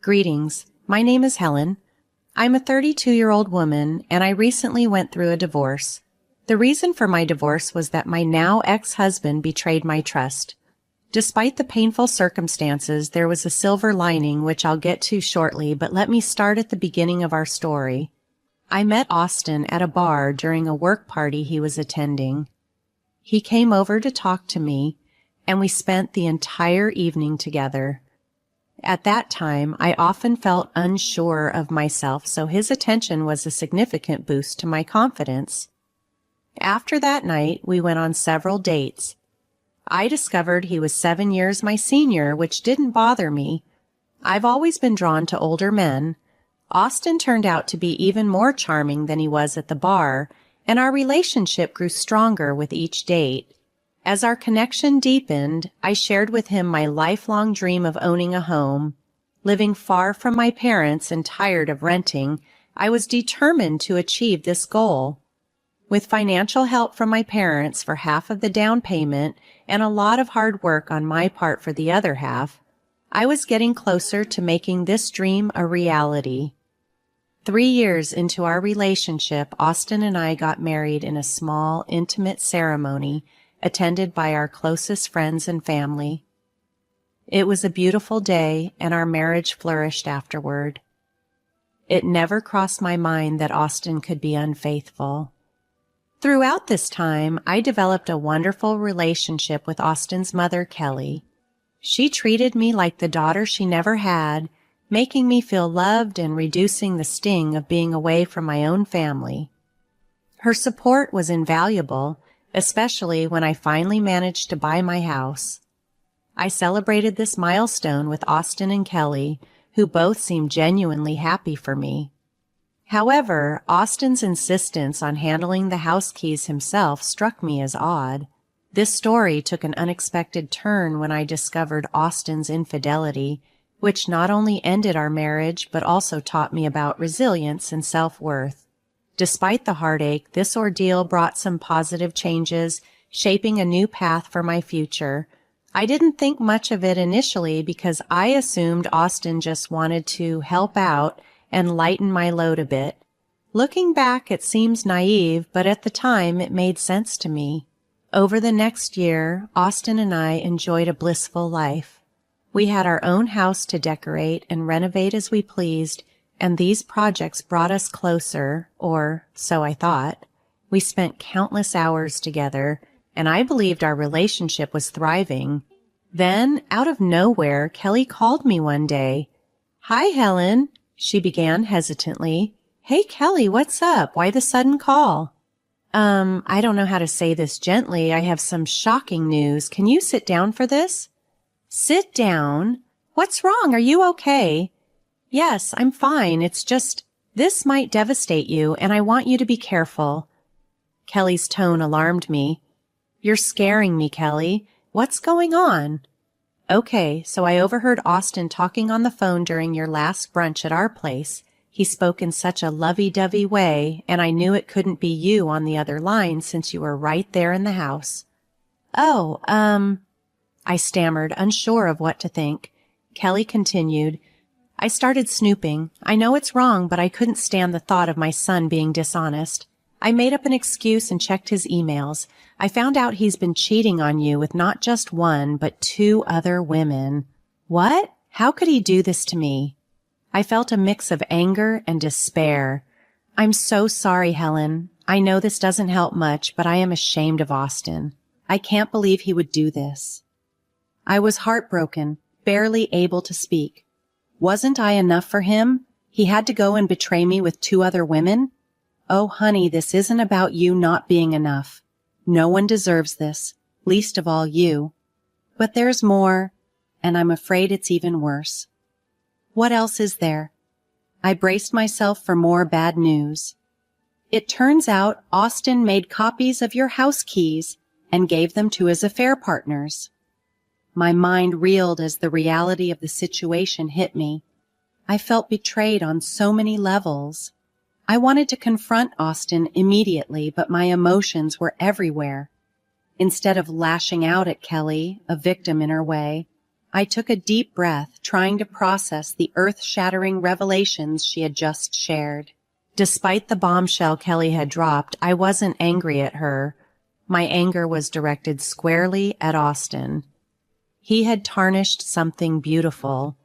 Greetings. My name is Helen. I'm a 32-year-old woman, and I recently went through a divorce. The reason for my divorce was that my now ex-husband betrayed my trust. Despite the painful circumstances, there was a silver lining, which I'll get to shortly, but let me start at the beginning of our story. I met Austin at a bar during a work party he was attending. He came over to talk to me, and we spent the entire evening together. At that time, I often felt unsure of myself, so his attention was a significant boost to my confidence. After that night, we went on several dates. I discovered he was 7 years my senior, which didn't bother me. I've always been drawn to older men. Austin turned out to be even more charming than he was at the bar, and our relationship grew stronger with each date. As our connection deepened, I shared with him my lifelong dream of owning a home. Living far from my parents and tired of renting, I was determined to achieve this goal. With financial help from my parents for half of the down payment and a lot of hard work on my part for the other half, I was getting closer to making this dream a reality. 3 years into our relationship, Austin and I got married in a small, intimate ceremony attended by our closest friends and family. It was a beautiful day, and our marriage flourished afterward. It never crossed my mind that Austin could be unfaithful. Throughout this time, I developed a wonderful relationship with Austin's mother, Kelly. She treated me like the daughter she never had, making me feel loved and reducing the sting of being away from my own family. Her support was invaluable, especially when I finally managed to buy my house. I celebrated this milestone with Austin and Kelly, who both seemed genuinely happy for me. However, Austin's insistence on handling the house keys himself struck me as odd. This story took an unexpected turn when I discovered Austin's infidelity, which not only ended our marriage but also taught me about resilience and self-worth. Despite the heartache, this ordeal brought some positive changes, shaping a new path for my future. I didn't think much of it initially because I assumed Austin just wanted to help out and lighten my load a bit. Looking back, it seems naive, but at the time it made sense to me. Over the next year, Austin and I enjoyed a blissful life. We had our own house to decorate and renovate as we pleased, and these projects brought us closer, or so I thought. We spent countless hours together, and I believed our relationship was thriving. Then, out of nowhere, Kelly called me one day. "Hi, Helen," she began hesitantly. "Hey, Kelly, what's up? Why the sudden call?" I don't know how to say this gently. I have some shocking news. Can you sit down for this?" "Sit down? What's wrong? Are you okay?" "Yes, I'm fine. It's just, this might devastate you, and I want you to be careful." Kelly's tone alarmed me. "You're scaring me, Kelly. What's going on?" "Okay, so I overheard Austin talking on the phone during your last brunch at our place. He spoke in such a lovey-dovey way, and I knew it couldn't be you on the other line since you were right there in the house." "Oh, I stammered, unsure of what to think. Kelly continued, "I started snooping. I know it's wrong, but I couldn't stand the thought of my son being dishonest. I made up an excuse and checked his emails. I found out he's been cheating on you with not just one, but 2 other women." "What? How could he do this to me?" I felt a mix of anger and despair. "I'm so sorry, Helen. I know this doesn't help much, but I am ashamed of Austin. I can't believe he would do this." I was heartbroken, barely able to speak. Wasn't I enough for him? He had to go and betray me with 2 other women? "Oh, honey, this isn't about you not being enough. No one deserves this, least of all you. But there's more, and I'm afraid it's even worse." "What else is there?" I braced myself for more bad news. "It turns out Austin made copies of your house keys and gave them to his affair partners." My mind reeled as the reality of the situation hit me. I felt betrayed on so many levels. I wanted to confront Austin immediately, but my emotions were everywhere. Instead of lashing out at Kelly, a victim in her way, I took a deep breath, trying to process the earth-shattering revelations she had just shared. Despite the bombshell Kelly had dropped, I wasn't angry at her. My anger was directed squarely at Austin. He had tarnished something beautiful.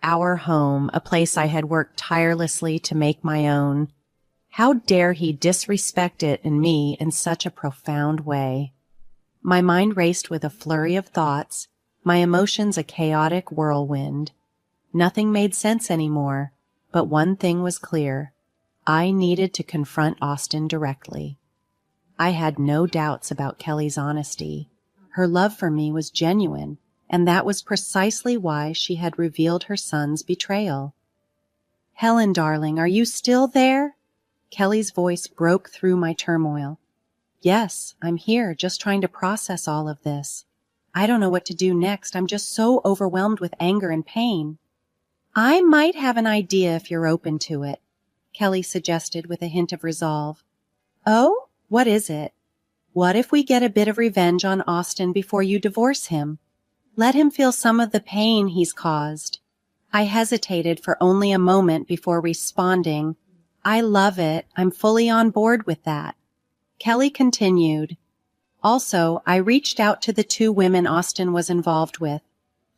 Our home, a place I had worked tirelessly to make my own. How dare he disrespect it and me in such a profound way? My mind raced with a flurry of thoughts, my emotions a chaotic whirlwind. Nothing made sense anymore, but one thing was clear. I needed to confront Austin directly. I had no doubts about Kelly's honesty. Her love for me was genuine, and that was precisely why she had revealed her son's betrayal. "Helen, darling, are you still there?" Kelly's voice broke through my turmoil. "Yes, I'm here, just trying to process all of this. I don't know what to do next. I'm just so overwhelmed with anger and pain." "I might have an idea if you're open to it," Kelly suggested with a hint of resolve. "Oh, what is it?" "What if we get a bit of revenge on Austin before you divorce him? Let him feel some of the pain he's caused." I hesitated for only a moment before responding. "I love it. I'm fully on board with that." Kelly continued. "Also, I reached out to the two women Austin was involved with.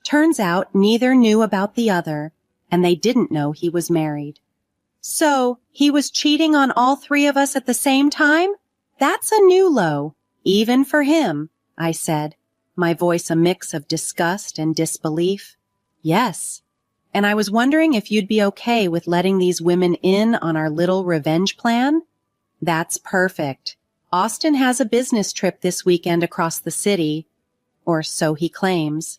Turns out neither knew about the other, and they didn't know he was married." "So, he was cheating on all three of us at the same time? That's a new low, even for him," I said, my voice a mix of disgust and disbelief. "Yes. And I was wondering if you'd be okay with letting these women in on our little revenge plan?" "That's perfect. Austin has a business trip this weekend across the city, or so he claims.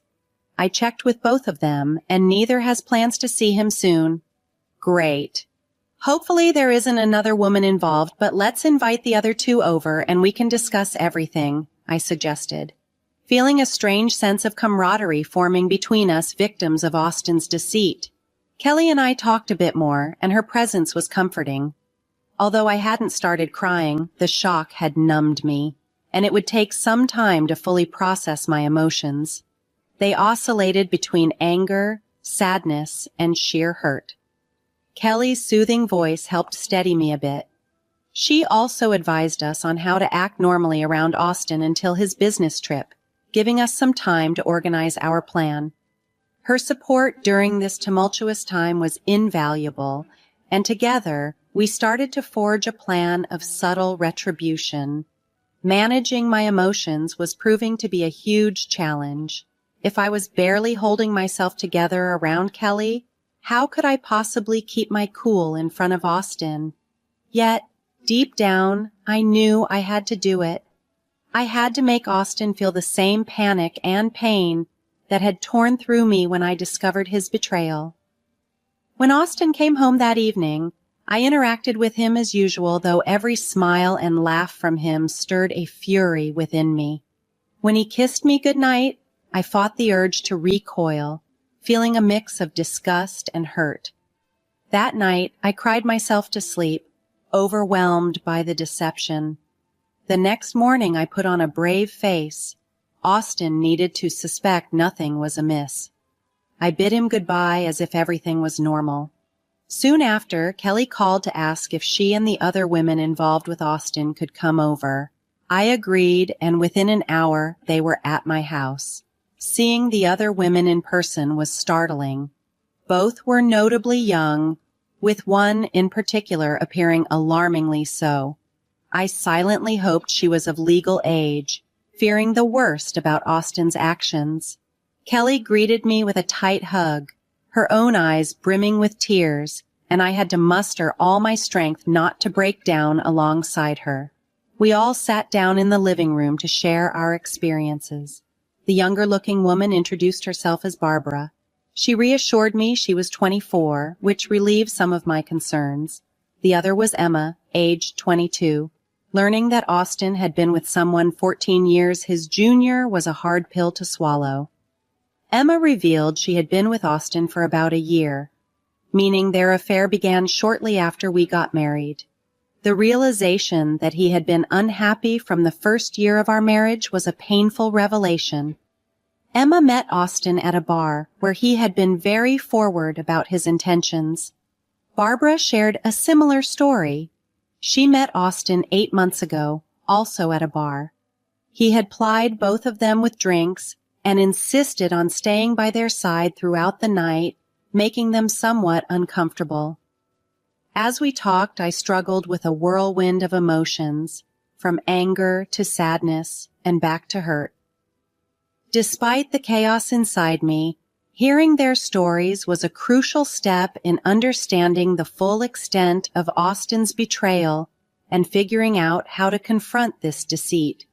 I checked with both of them, and neither has plans to see him soon." "Great. Hopefully there isn't another woman involved, but let's invite the other two over and we can discuss everything," I suggested, feeling a strange sense of camaraderie forming between us victims of Austin's deceit. Kelly and I talked a bit more, and her presence was comforting. Although I hadn't started crying, the shock had numbed me, and it would take some time to fully process my emotions. They oscillated between anger, sadness, and sheer hurt. Kelly's soothing voice helped steady me a bit. She also advised us on how to act normally around Austin until his business trip, giving us some time to organize our plan. Her support during this tumultuous time was invaluable, and together we started to forge a plan of subtle retribution. Managing my emotions was proving to be a huge challenge. If I was barely holding myself together around Kelly, how could I possibly keep my cool in front of Austin? Yet, deep down, I knew I had to do it. I had to make Austin feel the same panic and pain that had torn through me when I discovered his betrayal. When Austin came home that evening, I interacted with him as usual, though every smile and laugh from him stirred a fury within me. When he kissed me goodnight, I fought the urge to recoil, feeling a mix of disgust and hurt. That night, I cried myself to sleep, overwhelmed by the deception. The next morning, I put on a brave face. Austin needed to suspect nothing was amiss. I bid him goodbye as if everything was normal. Soon after, Kelly called to ask if she and the other women involved with Austin could come over. I agreed, and within an hour, they were at my house. Seeing the other women in person was startling. Both were notably young, with one in particular appearing alarmingly so. I silently hoped she was of legal age, fearing the worst about Austin's actions. Kelly greeted me with a tight hug, her own eyes brimming with tears, and I had to muster all my strength not to break down alongside her. We all sat down in the living room to share our experiences. The younger-looking woman introduced herself as Barbara. She reassured me she was 24, which relieved some of my concerns. The other was Emma, aged 22. Learning that Austin had been with someone 14 years his junior was a hard pill to swallow. Emma revealed she had been with Austin for about a year, meaning their affair began shortly after we got married. The realization that he had been unhappy from the first year of our marriage was a painful revelation. Emma met Austin at a bar where he had been very forward about his intentions. Barbara shared a similar story. She met Austin 8 months ago, also at a bar. He had plied both of them with drinks and insisted on staying by their side throughout the night, making them somewhat uncomfortable. As we talked, I struggled with a whirlwind of emotions, from anger to sadness and back to hurt. Despite the chaos inside me, hearing their stories was a crucial step in understanding the full extent of Austin's betrayal and figuring out how to confront this deceit.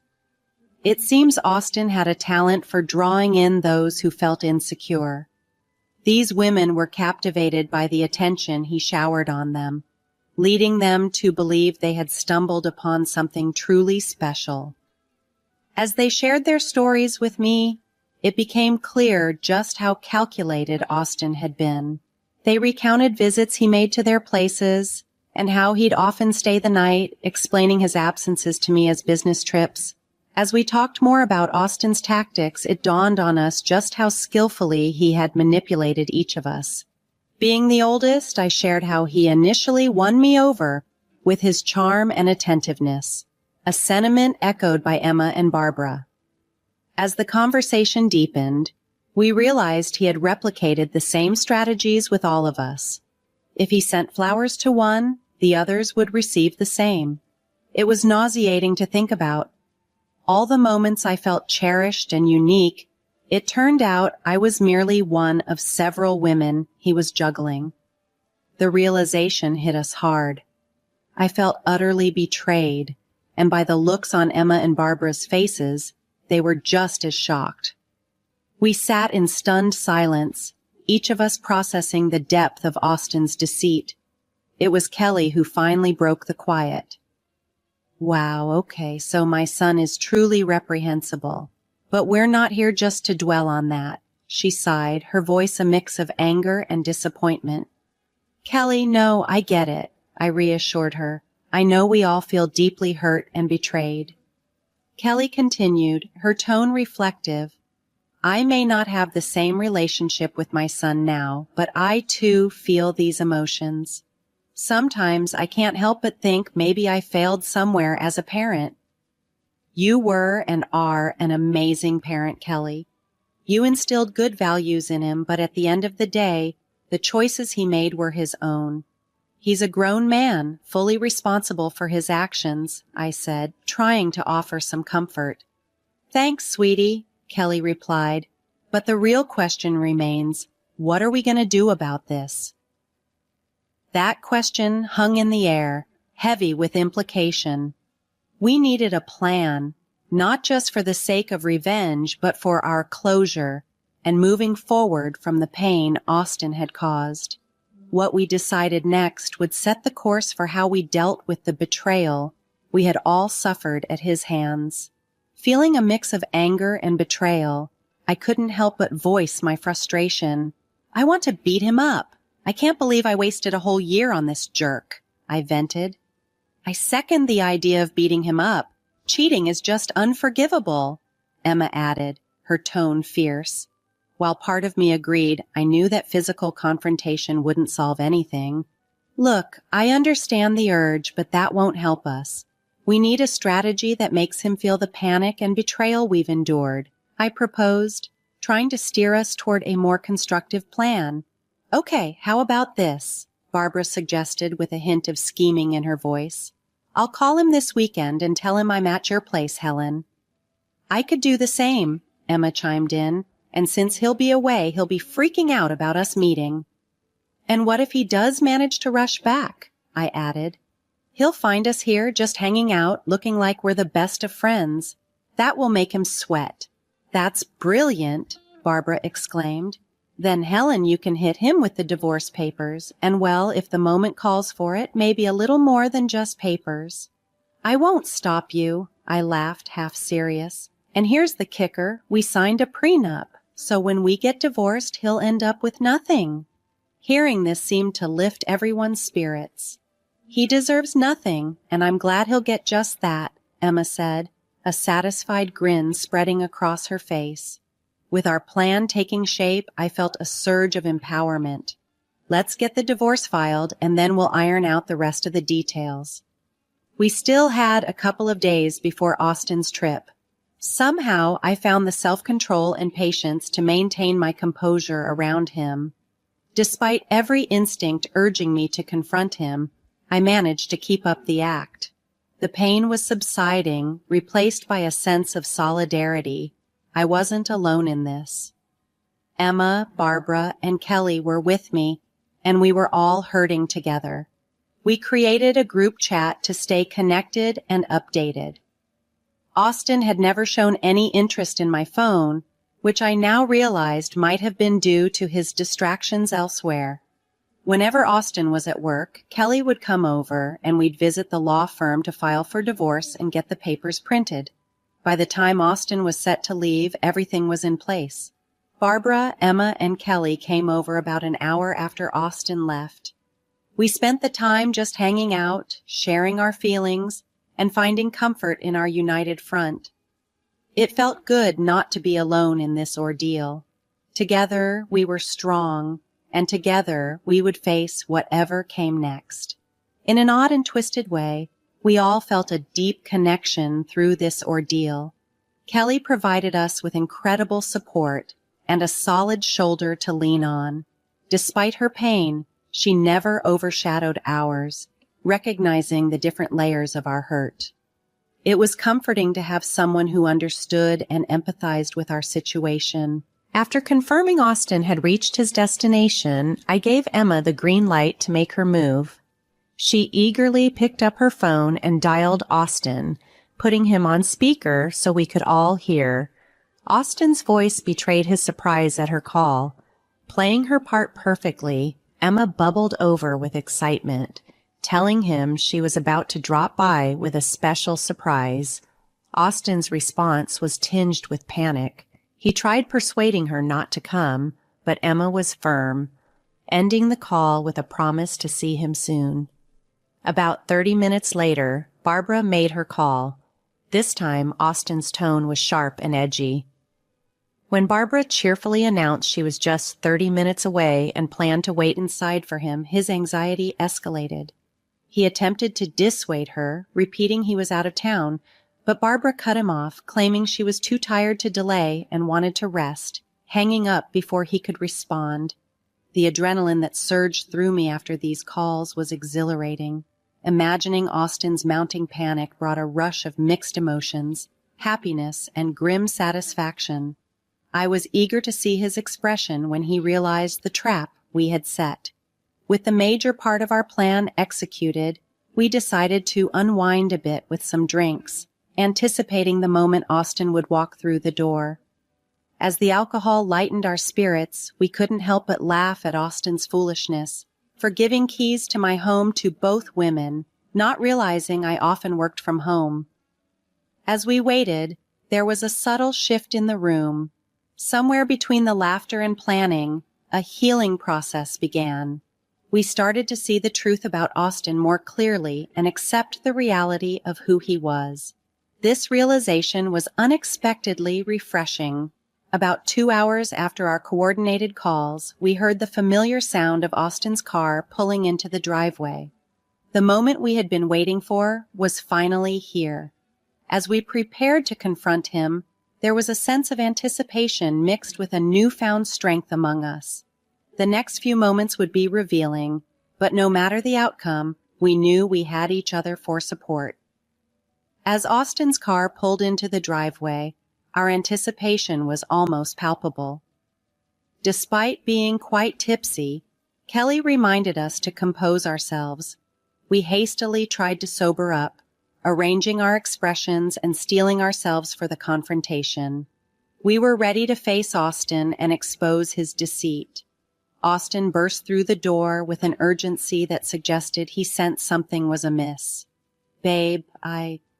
It seems Austin had a talent for drawing in those who felt insecure. These women were captivated by the attention he showered on them, leading them to believe they had stumbled upon something truly special. As they shared their stories with me, it became clear just how calculated Austin had been. They recounted visits he made to their places and how he'd often stay the night, explaining his absences to me as business trips. As we talked more about Austin's tactics, it dawned on us just how skillfully he had manipulated each of us. Being the oldest, I shared how he initially won me over with his charm and attentiveness, a sentiment echoed by Emma and Barbara. As the conversation deepened, we realized he had replicated the same strategies with all of us. If he sent flowers to one, the others would receive the same. It was nauseating to think about. All the moments I felt cherished and unique, it turned out I was merely one of several women he was juggling. The realization hit us hard. I felt utterly betrayed, and by the looks on Emma and Barbara's faces, they were just as shocked. We sat in stunned silence, each of us processing the depth of Austin's deceit. It was Kelly who finally broke the quiet. Wow, okay, so my son is truly reprehensible. But we're not here just to dwell on that, she sighed, her voice a mix of anger and disappointment. Kelly, no, I get it, I reassured her. I know we all feel deeply hurt and betrayed. Kelly continued, her tone reflective. I may not have the same relationship with my son now, but I too feel these emotions. Sometimes I can't help but think maybe I failed somewhere as a parent. You were and are an amazing parent, Kelly. You instilled good values in him, but at the end of the day, the choices he made were his own. He's a grown man, fully responsible for his actions, I said, trying to offer some comfort. Thanks, sweetie, Kelly replied. But the real question remains, what are we going to do about this? That question hung in the air, heavy with implication. We needed a plan, not just for the sake of revenge, but for our closure and moving forward from the pain Austin had caused. What we decided next would set the course for how we dealt with the betrayal we had all suffered at his hands. Feeling a mix of anger and betrayal, I couldn't help but voice my frustration. I want to beat him up. I can't believe I wasted a whole year on this jerk, I vented. I second the idea of beating him up. Cheating is just unforgivable, Emma added, her tone fierce. While part of me agreed, I knew that physical confrontation wouldn't solve anything. Look, I understand the urge, but that won't help us. We need a strategy that makes him feel the panic and betrayal we've endured, I proposed, trying to steer us toward a more constructive plan. Okay, how about this? Barbara suggested with a hint of scheming in her voice. I'll call him this weekend and tell him I'm at your place, Helen. I could do the same, Emma chimed in, and since he'll be away, he'll be freaking out about us meeting. And what if he does manage to rush back? I added. He'll find us here just hanging out, looking like we're the best of friends. That will make him sweat. That's brilliant, Barbara exclaimed. Then, Helen, you can hit him with the divorce papers, and well, if the moment calls for it, maybe a little more than just papers. I won't stop you, I laughed, half serious. And here's the kicker, we signed a prenup, so when we get divorced, he'll end up with nothing. Hearing this seemed to lift everyone's spirits. He deserves nothing, and I'm glad he'll get just that, Emma said, a satisfied grin spreading across her face. With our plan taking shape, I felt a surge of empowerment. Let's get the divorce filed, and then we'll iron out the rest of the details. We still had a couple of days before Austin's trip. Somehow, I found the self-control and patience to maintain my composure around him. Despite every instinct urging me to confront him, I managed to keep up the act. The pain was subsiding, replaced by a sense of solidarity. I wasn't alone in this. Emma, Barbara, and Kelly were with me, and we were all hurting together. We created a group chat to stay connected and updated. Austin had never shown any interest in my phone, which I now realized might have been due to his distractions elsewhere. Whenever Austin was at work, Kelly would come over and we'd visit the law firm to file for divorce and get the papers printed. By the time Austin was set to leave, everything was in place. Barbara, Emma, and Kelly came over about an hour after Austin left. We spent the time just hanging out, sharing our feelings, and finding comfort in our united front. It felt good not to be alone in this ordeal. Together, we were strong, and together we would face whatever came next. In an odd and twisted way, we all felt a deep connection through this ordeal. Kelly provided us with incredible support and a solid shoulder to lean on. Despite her pain, she never overshadowed ours, recognizing the different layers of our hurt. It was comforting to have someone who understood and empathized with our situation. After confirming Austin had reached his destination, I gave Emma the green light to make her move. She eagerly picked up her phone and dialed Austin, putting him on speaker so we could all hear. Austin's voice betrayed his surprise at her call. Playing her part perfectly, Emma bubbled over with excitement, telling him she was about to drop by with a special surprise. Austin's response was tinged with panic. He tried persuading her not to come, but Emma was firm, ending the call with a promise to see him soon. About 30 minutes later, Barbara made her call. This time, Austin's tone was sharp and edgy. When Barbara cheerfully announced she was just 30 minutes away and planned to wait inside for him, his anxiety escalated. He attempted to dissuade her, repeating he was out of town, but Barbara cut him off, claiming she was too tired to delay and wanted to rest, hanging up before he could respond. The adrenaline that surged through me after these calls was exhilarating. Imagining Austin's mounting panic brought a rush of mixed emotions, happiness, and grim satisfaction. I was eager to see his expression when he realized the trap we had set. With the major part of our plan executed, we decided to unwind a bit with some drinks, anticipating the moment Austin would walk through the door. As the alcohol lightened our spirits, we couldn't help but laugh at Austin's foolishness for giving keys to my home to both women, not realizing I often worked from home. As we waited, there was a subtle shift in the room. Somewhere between the laughter and planning, a healing process began. We started to see the truth about Austin more clearly and accept the reality of who he was. This realization was unexpectedly refreshing. About 2 hours after our coordinated calls, we heard the familiar sound of Austin's car pulling into the driveway. The moment we had been waiting for was finally here. As we prepared to confront him, there was a sense of anticipation mixed with a newfound strength among us. The next few moments would be revealing, but no matter the outcome, we knew we had each other for support. As Austin's car pulled into the driveway, our anticipation was almost palpable. Despite being quite tipsy, Kelly reminded us to compose ourselves. We hastily tried to sober up, arranging our expressions and steeling ourselves for the confrontation. We were ready to face Austin and expose his deceit. Austin burst through the door with an urgency that suggested he sensed something was amiss. "Babe,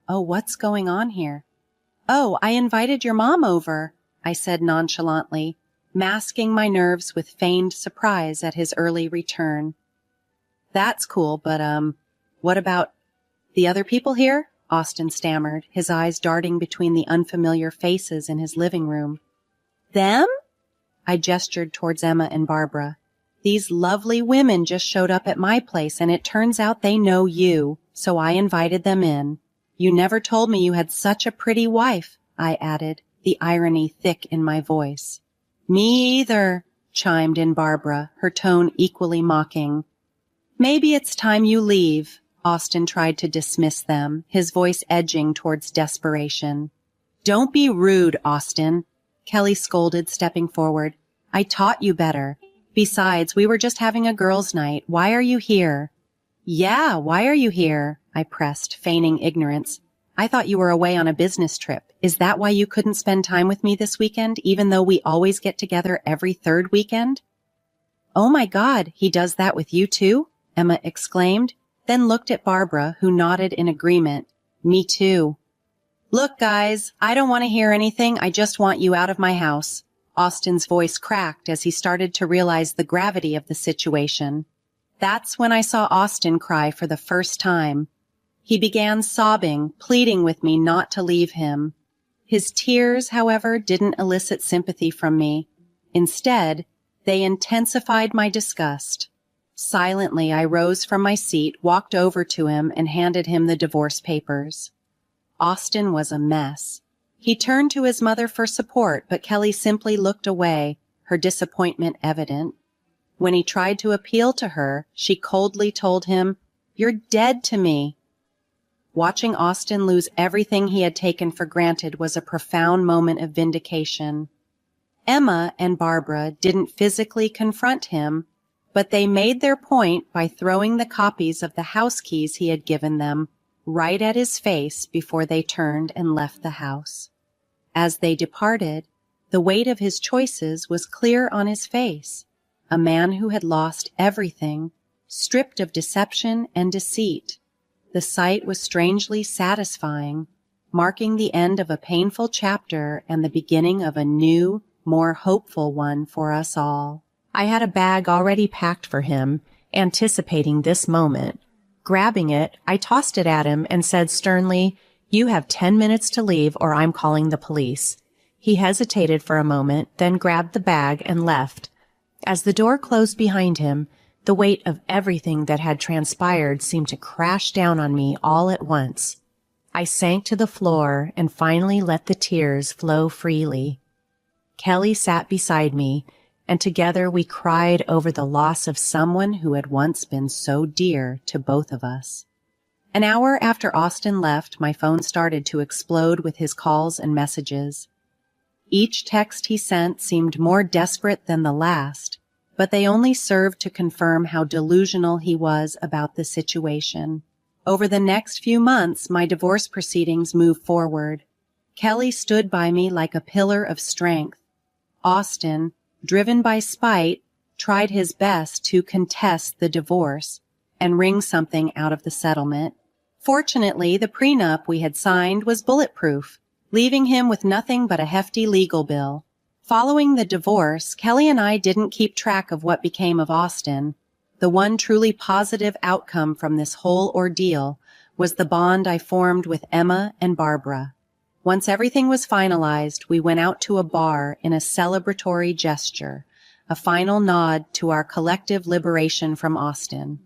what's going on here?" "Oh, I invited your mom over," I said nonchalantly, masking my nerves with feigned surprise at his early return. "That's cool, but, what about the other people here?" Austin stammered, his eyes darting between the unfamiliar faces in his living room. Them? I gestured towards Emma and Barbara. These lovely women just showed up at my place, and it turns out they know you, so I invited them in. You never told me you had such a pretty wife, I added, the irony thick in my voice. Me either, chimed in Barbara, her tone equally mocking. Maybe it's time you leave. Austin tried to dismiss them, his voice edging towards desperation. Don't be rude, Austin, Kelly scolded, stepping forward. I taught you better. Besides, we were just having a girls' night. Why are you here? Yeah, why are you here? I pressed, feigning ignorance. I thought you were away on a business trip. Is that why you couldn't spend time with me this weekend, even though we always get together every third weekend? Oh my God, he does that with you too? Emma exclaimed, then looked at Barbara, who nodded in agreement. Me too. Look, guys, I don't want to hear anything. I just want you out of my house. Austin's voice cracked as he started to realize the gravity of the situation. That's when I saw Austin cry for the first time. He began sobbing, pleading with me not to leave him. His tears, however, didn't elicit sympathy from me. Instead, they intensified my disgust. Silently, I rose from my seat, walked over to him, and handed him the divorce papers. Austin was a mess. He turned to his mother for support, but Kelly simply looked away, her disappointment evident. When he tried to appeal to her, she coldly told him, "You're dead to me." Watching Austin lose everything he had taken for granted was a profound moment of vindication. Emma and Barbara didn't physically confront him, but they made their point by throwing the copies of the house keys he had given them right at his face before they turned and left the house. As they departed, the weight of his choices was clear on his face. A man who had lost everything, stripped of deception and deceit. The sight was strangely satisfying, marking the end of a painful chapter and the beginning of a new, more hopeful one for us all. I had a bag already packed for him, anticipating this moment. Grabbing it, I tossed it at him and said sternly, "You have 10 minutes to leave or I'm calling the police." He hesitated for a moment, then grabbed the bag and left. As the door closed behind him, the weight of everything that had transpired seemed to crash down on me all at once. I sank to the floor and finally let the tears flow freely. Kelly sat beside me, and together we cried over the loss of someone who had once been so dear to both of us. An hour after Austin left, my phone started to explode with his calls and messages. Each text he sent seemed more desperate than the last, but they only served to confirm how delusional he was about the situation. Over the next few months, my divorce proceedings moved forward. Kelly stood by me like a pillar of strength. Austin, driven by spite, tried his best to contest the divorce and wring something out of the settlement. Fortunately, the prenup we had signed was bulletproof, leaving him with nothing but a hefty legal bill. Following the divorce, Kelly and I didn't keep track of what became of Austin. The one truly positive outcome from this whole ordeal was the bond I formed with Emma and Barbara. Once everything was finalized, we went out to a bar in a celebratory gesture, a final nod to our collective liberation from Austin.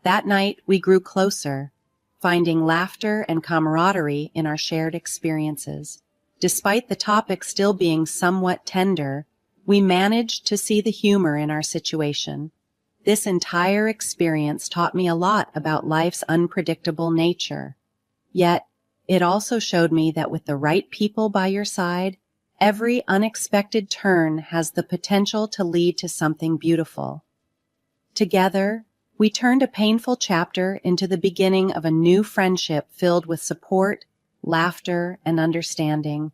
That night, we grew closer, finding laughter and camaraderie in our shared experiences. Despite the topic still being somewhat tender, we managed to see the humor in our situation. This entire experience taught me a lot about life's unpredictable nature. Yet, it also showed me that with the right people by your side, every unexpected turn has the potential to lead to something beautiful. Together, we turned a painful chapter into the beginning of a new friendship filled with support, laughter, and understanding.